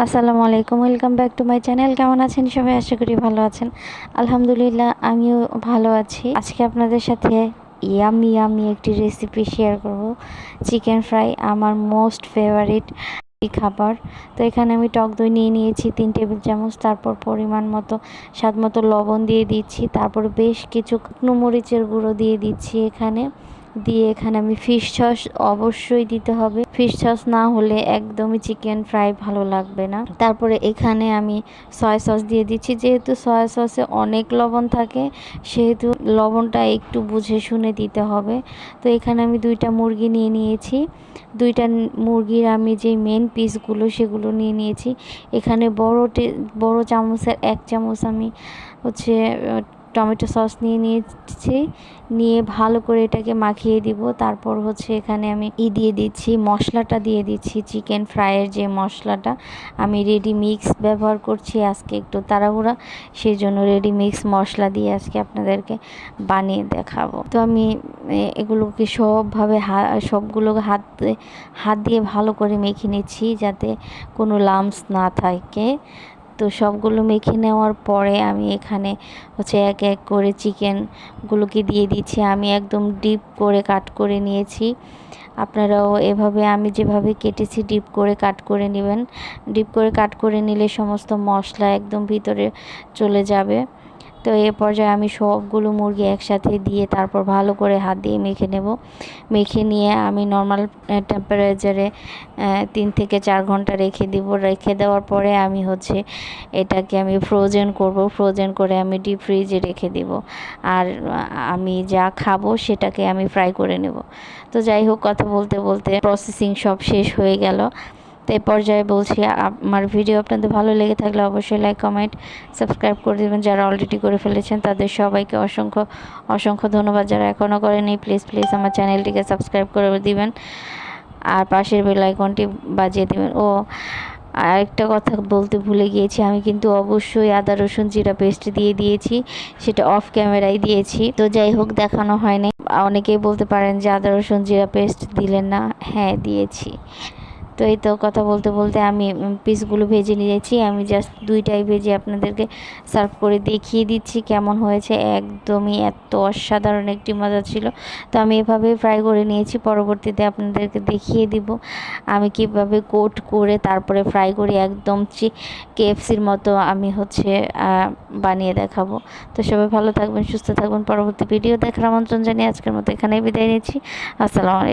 আসসালামু আলাইকুম, welcome back to my channel. কেমন আছেন সবাই? আশা করি ভালো আছেন। আলহামদুলিল্লাহ, আমিও ভালো আছি। আজকে আপনাদের সাথে ইয়ামি ইয়ামি একটি রেসিপি শেয়ার করব। চিকেন ফ্রাই আমার মোস্ট ফেভারিট খাবার। তো এখানে আমি টক দই নিয়ে নিয়েছি 3 টেবিল চামচ। তারপর পরিমাণ মতো স্বাদ মতো লবণ দিয়ে দিচ্ছি। তারপর বেশ কিছু শুকনো মরিচের গুঁড়ো দিয়ে দিচ্ছি এখানে আমি ফিশ সস অবশ্যই দিতে হবে। ফিশ সস না হলে একদমই চিকেন ফ্রাই ভালো লাগবে না। তারপরে এখানে আমি সয়া সস দিয়ে দিচ্ছি। যেহেতু সয়া সসে অনেক লবণ থাকে, সেহেতু লবণটা একটু বুঝে শুনে দিতে হবে। তো এখানে আমি 2টা মুরগি নিয়ে নিয়েছি। 2টা মুরগির আমি যে মেন পিসগুলো সেগুলো নিয়ে নিয়েছি। এখানে বড় চামচের 1 চামচ আমি টমেটো সস নিয়েছি। নিয়ে ভালো করে এটাকে মাখিয়ে দিব। তারপর এখানে আমি দিয়ে দিচ্ছি, মশলাটা দিয়ে দিচ্ছি, চিকেন ফ্রাইয়ের যে মশলাটা। আমি রেডি মিক্স ব্যবহার করছি আজকে, একটু তাড়াহুড়া, সেই জন্য রেডি মিক্স মশলা দিয়ে আজকে আপনাদেরকে বানিয়ে দেখাবো। তো আমি এগুলোকে সবগুলোকে হাত দিয়ে ভালো করে মেখে নিচ্ছি, যাতে কোনো লাম্পস না থাকে। তো সবগুলো মেখে নেওয়ার পরে আমি এখানে এক এক করে চিকেনগুলোকে দিয়ে দিচ্ছি। আমি একদম ডিপ করে কাট করে নিয়েছি। আপনারাও এভাবে আমি যেভাবে কেটেছি ডিপ করে কাট করে নেবেন। ডিপ করে কাট করে নিলে সমস্ত মশলা একদম ভিতরে চলে যাবে। তো এ পর্যায়ে আমি সবগুলো মুরগি একসাথে দিয়ে তারপর ভালো করে হাত দিয়ে মেখে নেব। মেখে নিয়ে আমি নর্মাল টেম্পারেচারে 3 থেকে 4 ঘন্টা রেখে দিব। রেখে দেওয়ার পরে আমি এটাকে আমি ফ্রোজেন করব। ফ্রোজেন করে আমি ডিপ ফ্রিজে রেখে দিব। আর আমি যা খাবো সেটাকে আমি ফ্রাই করে নেব। তো যাই হোক, কথা বলতে বলতে প্রসেসিং সব শেষ হয়ে গেল। তো এই পর্যায়ে বলছি, আমার ভিডিও আপনাদের ভালো লেগে থাকলে অবশ্যই লাইক, কমেন্ট, সাবস্ক্রাইব করে দেবেন। যারা অলরেডি করে ফেলেছেন তাদের সবাইকে অসংখ্য অসংখ্য ধন্যবাদ। যারা এখনও করেনি, প্লিজ আমার চ্যানেলটিকে সাবস্ক্রাইব করে দিবেন আর পাশের বেল আইকনটি বাজিয়ে দেবেন। আরেকটা কথা বলতে ভুলে গিয়েছি, আমি কিন্তু অবশ্যই আদা রসুন জিরা পেস্ট দিয়ে দিয়েছি, সেটা অফ ক্যামেরায় দিয়েছি। তো যাই হোক, দেখানো হয়নি। অনেকেই বলতে পারেন যে আদা রসুন জিরা পেস্ট দিলেন না। হ্যাঁ, দিয়েছি। তো এই তো কথা বলতে বলতে আমি পিসগুলো ভেজে নিয়েছি। আমি জাস্ট 2টাই ভেজে আপনাদেরকে সার্ভ করে দেখিয়ে দিচ্ছি কেমন হয়েছে। একদমই এত অসাধারণ একটি মজা ছিল। তো আমি এভাবে ফ্রাই করে নিয়েছি। পরবর্তীতে আপনাদেরকে দেখিয়ে দিব আমি কিভাবে কোট করে তারপরে ফ্রাই করি, একদম কেএফসির মতো আমি বানিয়ে দেখাবো। তো সবাই ভালো থাকবেন, সুস্থ থাকবেন। পরবর্তী ভিডিও দেখার আমন্ত্রণ জানিয়ে আজকের মতো এখানেই বিদায় নিচ্ছি। আসসালামু আলাইকুম।